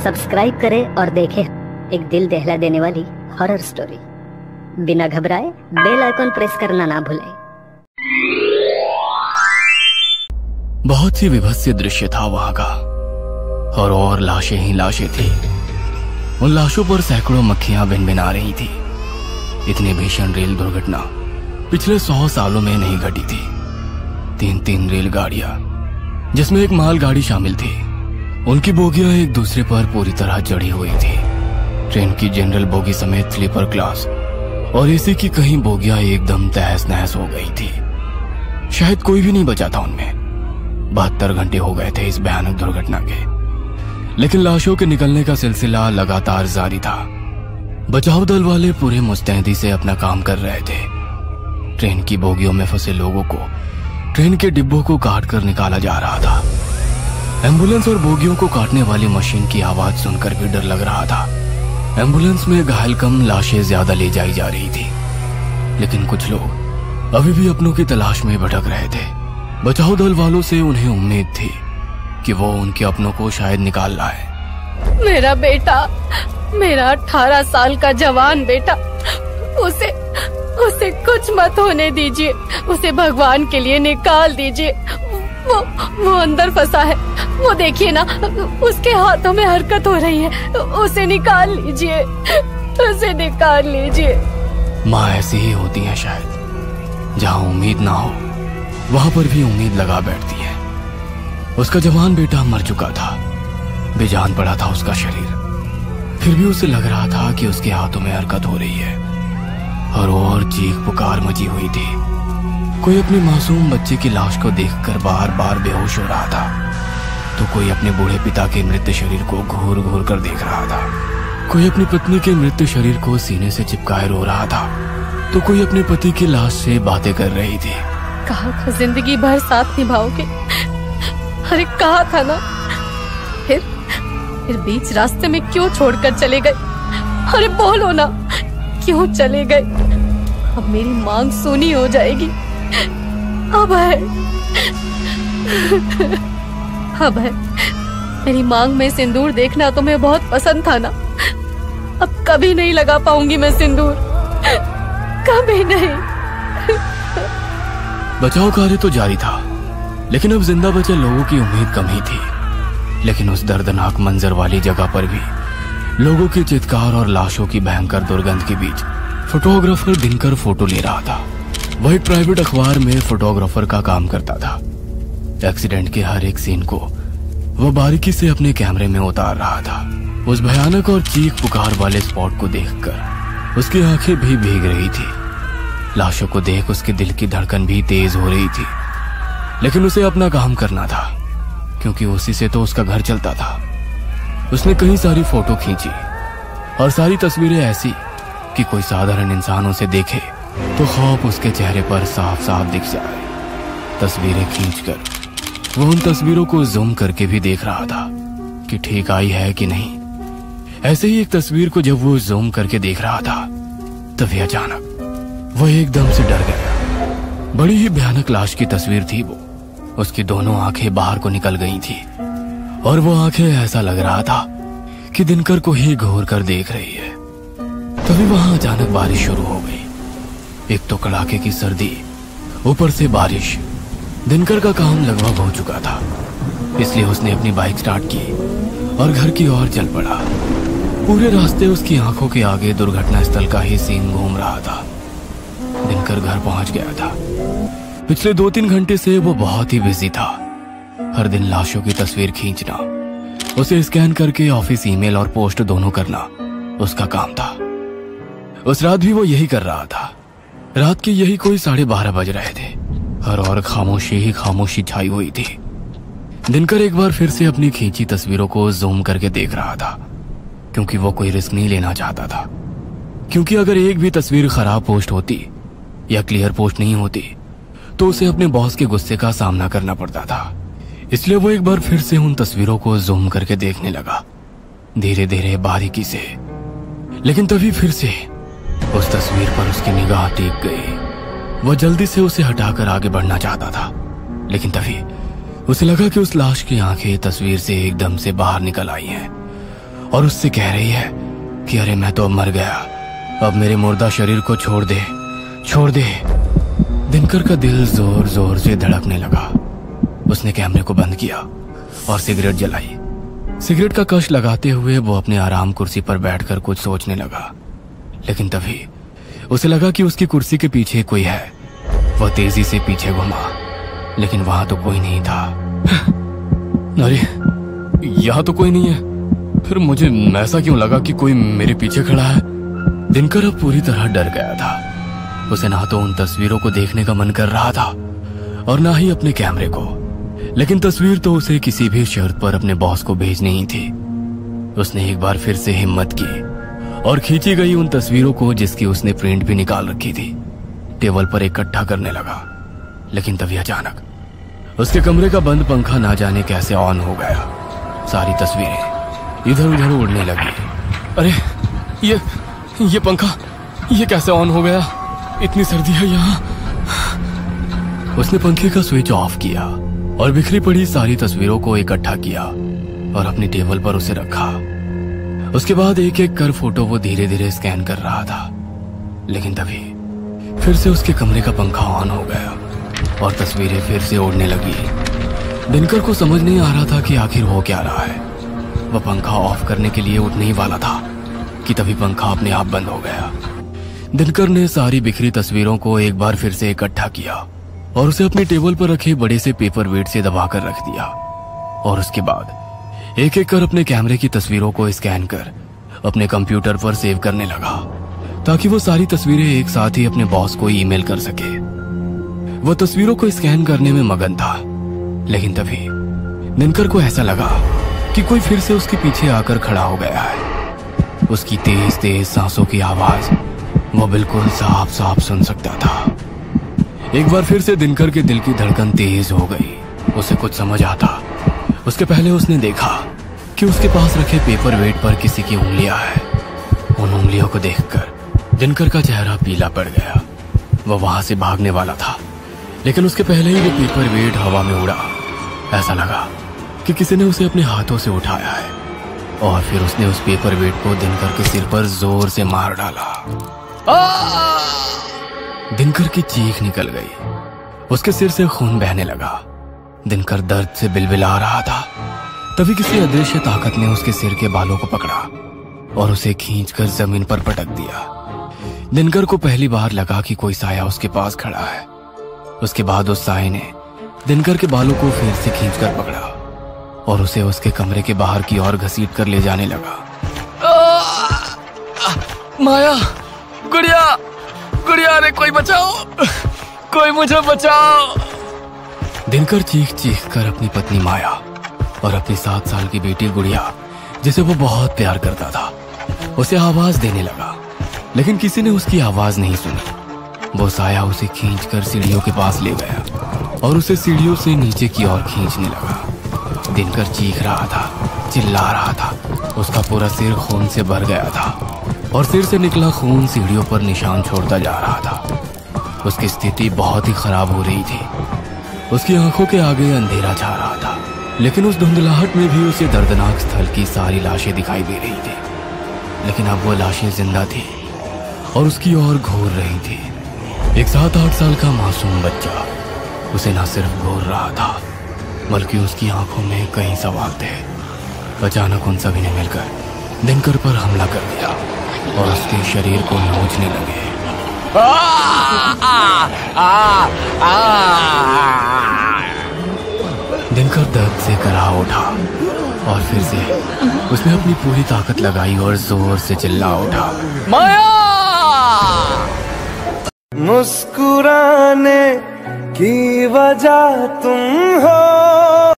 Subscribe करें और देखें एक दिल दहला देने वाली हॉरर स्टोरी। बिना घबराए बेल आइकन प्रेस करना ना भूलें। बहुत ही विभत्स दृश्य था वहां का, और लाशें ही लाशें थी। उन लाशों पर सैकड़ों मक्खियां भिनभिना रही थी। इतनी भीषण रेल दुर्घटना पिछले 100 सालों में नहीं घटी थी। 3 रेलगाड़ियां, जिसमें एक मालगाड़ी शामिल थी, उनकी बोगियां एक दूसरे पर पूरी तरह जड़ी हुई थी। ट्रेन की जनरल बोगी समेत स्लीपर क्लास और एसी की कहीं बोगियां एकदम तहस नहस हो गई थी। शायद कोई भी नहीं बचा था उनमें। 72 घंटे हो गए थे इस भयानक दुर्घटना के, लेकिन लाशों के निकलने का सिलसिला लगातार जारी था। बचाव दल वाले पूरे मुस्तैदी से अपना काम कर रहे थे। ट्रेन की बोगियों में फंसे लोगों को ट्रेन के डिब्बों को काट कर निकाला जा रहा था। एम्बुलेंस और बोगियों को काटने वाली मशीन की आवाज सुनकर भी डर लग रहा था। एम्बुलेंस में घायल कम, लाशें ज्यादा ले जाई जा रही थी, लेकिन कुछ लोग अभी भी अपनों की तलाश में भटक रहे थे। बचाव दल वालों से उन्हें उम्मीद थी कि वो उनके अपनों को शायद निकाल लाए। मेरा बेटा, मेरा 18 साल का जवान बेटा, उसे कुछ मत होने दीजिए। उसे भगवान के लिए निकाल दीजिए। वो अंदर फंसा है। वो देखिए ना, उसके हाथों में हरकत हो रही है। उसे निकाल लीजिए, उसे निकाल लीजिए। माँ ऐसी ही होती है शायद। जहाँ उम्मीद ना हो वहां पर भी उम्मीद लगा बैठती है। उसका जवान बेटा मर चुका था, बेजान पड़ा था उसका शरीर, फिर भी उसे लग रहा था कि उसके हाथों में हरकत हो रही है, और चीख पुकार मची हुई थी। कोई अपने मासूम बच्चे की लाश को देखकर बार बार बेहोश हो रहा था, तो कोई अपने बूढ़े पिता के मृत शरीर को घूर घूर कर देख रहा था। कोई अपनी पत्नी के मृत शरीर को सीने से चिपकाए रो रहा था, तो कोई अपने पति की लाश से बातें कर रही थी। कहा था जिंदगी भर साथ निभाओगे, अरे कहा था ना। फिर बीच रास्ते में क्यों छोड़कर चले गए? अरे बोलो ना, क्यों चले गए? अब मेरी मांग सूनी हो जाएगी। अब है मेरी मांग में सिंदूर देखना तुम्हें बहुत पसंद था ना। अब कभी नहीं लगा पाऊंगी मैं सिंदूर, कभी नहीं। बचाव कार्य तो जारी था, लेकिन अब जिंदा बचे लोगों की उम्मीद कम ही थी। लेकिन उस दर्दनाक मंजर वाली जगह पर भी लोगों के चित्कार और लाशों की भयंकर दुर्गंध के बीच फोटोग्राफर दिनकर फोटो ले रहा था। वह एक प्राइवेट अखबार में फोटोग्राफर का काम करता था। एक्सीडेंट के हर एक सीन को वह बारीकी से अपने कैमरे में उतार रहा था। उस भयानक और चीख पुकार वाले स्पॉट को देखकर उसकी आंखें भी भीग रही थी। लाशों को देख उसके दिल की धड़कन भी तेज हो रही थी, लेकिन उसे अपना काम करना था, क्योंकि उसी से तो उसका घर चलता था। उसने कई सारी फोटो खींची, और सारी तस्वीरें ऐसी कि कोई साधारण इंसान उसे देखे तो खौफ उसके चेहरे पर साफ साफ दिख जाए। तस्वीरें खींचकर वो उन तस्वीरों को जूम करके भी देख रहा था कि ठीक आई है कि नहीं। ऐसे ही एक तस्वीर को जब वो जूम करके देख रहा था, तभी अचानक वह एकदम से डर गया। बड़ी ही भयानक लाश की तस्वीर थी वो। उसकी दोनों आंखें बाहर को निकल गई थी, और वो आंखें ऐसा लग रहा था कि दिनकर को ही घूर कर देख रही है। तभी वहां अचानक बारिश शुरू हो गई। एक तो कड़ाके की सर्दी, ऊपर से बारिश। दिनकर का काम लगभग हो चुका था, इसलिए उसने अपनी बाइक स्टार्ट की और घर की ओर चल पड़ा। पूरे रास्ते उसकी आंखों के आगे दुर्घटना स्थल का ही सीन घूम रहा था। दिनकर घर पहुंच गया था। पिछले 2-3 घंटे से वो बहुत ही बिजी था। हर दिन लाशों की तस्वीर खींचना, उसे स्कैन करके ऑफिस ईमेल और पोस्ट दोनों करना उसका काम था। उस रात भी वो यही कर रहा था। रात के यही कोई 12:30 बज रहे थे, और खामोशी ही खामोशी छाई हुई थी। दिनकर एक बार फिर से अपनी खींची तस्वीरों को जूम करके देख रहा था, क्योंकि वो कोई रिस्क नहीं लेना चाहता था। क्योंकि अगर एक भी तस्वीर खराब पोस्ट होती या क्लियर पोस्ट नहीं होती, तो उसे अपने बॉस के गुस्से का सामना करना पड़ता था। इसलिए वो एक बार फिर से उन तस्वीरों को जूम करके देखने लगा, धीरे धीरे बारीकी से। लेकिन तभी फिर से उस तस्वीर पर उसकी निगाह टिक गई। वह जल्दी से उसे हटाकर आगे बढ़ना चाहता था, लेकिन तभी उसे लगा कि उस लाश की आंखें तस्वीर से एकदम से बाहर निकल आई हैं और उससे कह रही है कि अरे मैं तो अब मर गया, अब मेरे मुर्दा शरीर को छोड़ दे, छोड़ दे। दिनकर का दिल जोर जोर से धड़कने लगा। उसने कैमरे को बंद किया और सिगरेट जलाई। सिगरेट का कश लगाते हुए वो अपने आराम कुर्सी पर बैठकर कुछ सोचने लगा, लेकिन तभी उसे लगा कि उसकी कुर्सी के पीछे कोई है। वह तेजी से पीछे घुमा, लेकिन वहां तो कोई नहीं था। अरे यहां तो कोई नहीं है, फिर मुझे ऐसा क्यों लगा कि कोई मेरे पीछे खड़ा है। दिनकर अब पूरी तरह डर गया था। उसे ना तो उन तस्वीरों को देखने का मन कर रहा था और ना ही अपने कैमरे को, लेकिन तस्वीर तो उसे किसी भी शर्त पर अपने बॉस को भेजनी ही थी। उसने एक बार फिर से हिम्मत की और खींची गई उन तस्वीरों को, जिसकी उसने प्रिंट भी निकाल रखी थी, टेबल पर इकट्ठा करने लगा। लेकिन तभी अचानक उसके कमरे का बंद पंखा ना जाने कैसे ऑन हो गया। सारी तस्वीरें इधर उधर उड़ने लगी। अरे ये पंखा ये कैसे ऑन हो गया? इतनी सर्दी है यहाँ। उसने पंखे का स्विच ऑफ किया और बिखरी पड़ी सारी तस्वीरों को इकट्ठा किया और अपनी टेबल पर उसे रखा। उसके बाद एक एक कर फोटो वो धीरे धीरे स्कैन कर रहा था। लेकिन तभी फिर से उसके कमरे का पंखा ऑन हो गया और तस्वीरें फिर से उड़ने लगी। दिनकर को समझ नहीं आ रहा था कि आखिर हो क्या रहा है। वह पंखा ऑफ करने के लिए उठने ही वाला था कि तभी पंखा अपने आप बंद हो गया। दिनकर ने सारी बिखरी तस्वीरों को एक बार फिर से इकट्ठा किया और उसे अपनी टेबल पर रखे बड़े से पेपर वेट से दबाकर रख दिया और उसके बाद एक एक कर अपने कैमरे की तस्वीरों को स्कैन कर अपने कंप्यूटर पर सेव करने लगा, ताकि वो सारी तस्वीरें एक साथ ही अपने बॉस को ईमेल कर सके। वो तस्वीरों को स्कैन करने में मगन था, लेकिन तभी दिनकर को ऐसा लगा कि कोई फिर से उसके पीछे आकर खड़ा हो गया है। उसकी तेज तेज सांसों की आवाज वो बिल्कुल साफ साफ सुन सकता था। एक बार फिर से दिनकर के दिल की धड़कन तेज हो गई। उसे कुछ समझ आता उसके पहले उसने देखा कि उसके पास रखे पेपर वेट पर किसी की उंगलियां हैं। उन उंगलियों को देखकर दिनकर का चेहरा पीला पड़ गया। वह वहां से भागने वाला था, लेकिन उसके पहले ही वो पेपर वेट हवा में उड़ा। ऐसा लगा कि किसी ने उसे अपने हाथों से उठाया है और फिर उसने उस पेपर वेट को दिनकर के सिर पर जोर से मार डाला। दिनकर की चीख निकल गई। उसके सिर से खून बहने लगा। दिनकर दर्द से बिलबिला रहा था। तभी किसी अदृश्य ताकत ने उसके सिर के बालों को पकड़ा और उसे खींचकर जमीन पर पटक दिया। दिनकर को पहली बार लगा कि कोई साया उसके पास खड़ा है। उसके बाद उस साये ने दिनकर के बालों को फिर से खींचकर पकड़ा और उसे उसके कमरे के बाहर की ओर घसीट कर ले जाने लगा। माया, गुड़िया, गुड़िया, अरे कोई बचाओ, कोई मुझे बचाओ। दिनकर चीख चीख कर अपनी पत्नी माया और अपनी 7 साल की बेटी गुड़िया, जिसे वो बहुत प्यार करता था, उसे आवाज देने लगा, लेकिन किसी ने उसकी आवाज नहीं सुनी। वो साया उसे खींचकर सीढ़ियों के पास ले गया और उसे सीढ़ियों से नीचे की ओर खींचने लगा। दिनकर चीख रहा था, चिल्ला रहा था। उसका पूरा सिर खून से भर गया था और सिर से निकला खून सीढ़ियों पर निशान छोड़ता जा रहा था। उसकी स्थिति बहुत ही खराब हो रही थी। उसकी आंखों के आगे अंधेरा छा रहा था, लेकिन उस धुंधलाहट में भी उसे दर्दनाक स्थल की सारी लाशें दिखाई दे रही थी। लेकिन अब वो लाशें जिंदा थी और उसकी ओर घूर रही थी। एक 7-8 साल का मासूम बच्चा उसे न सिर्फ घूर रहा था, बल्कि उसकी आंखों में कई सवाल थे। अचानक उन सभी ने मिलकर दिनकर पर हमला कर दिया और उसके शरीर को नोचने लगे। दिनकर दर्द से करा उठा और फिर से उसने अपनी पूरी ताकत लगाई और जोर से चिल्ला उठा, माया! मुस्कुराने की वजह तुम हो,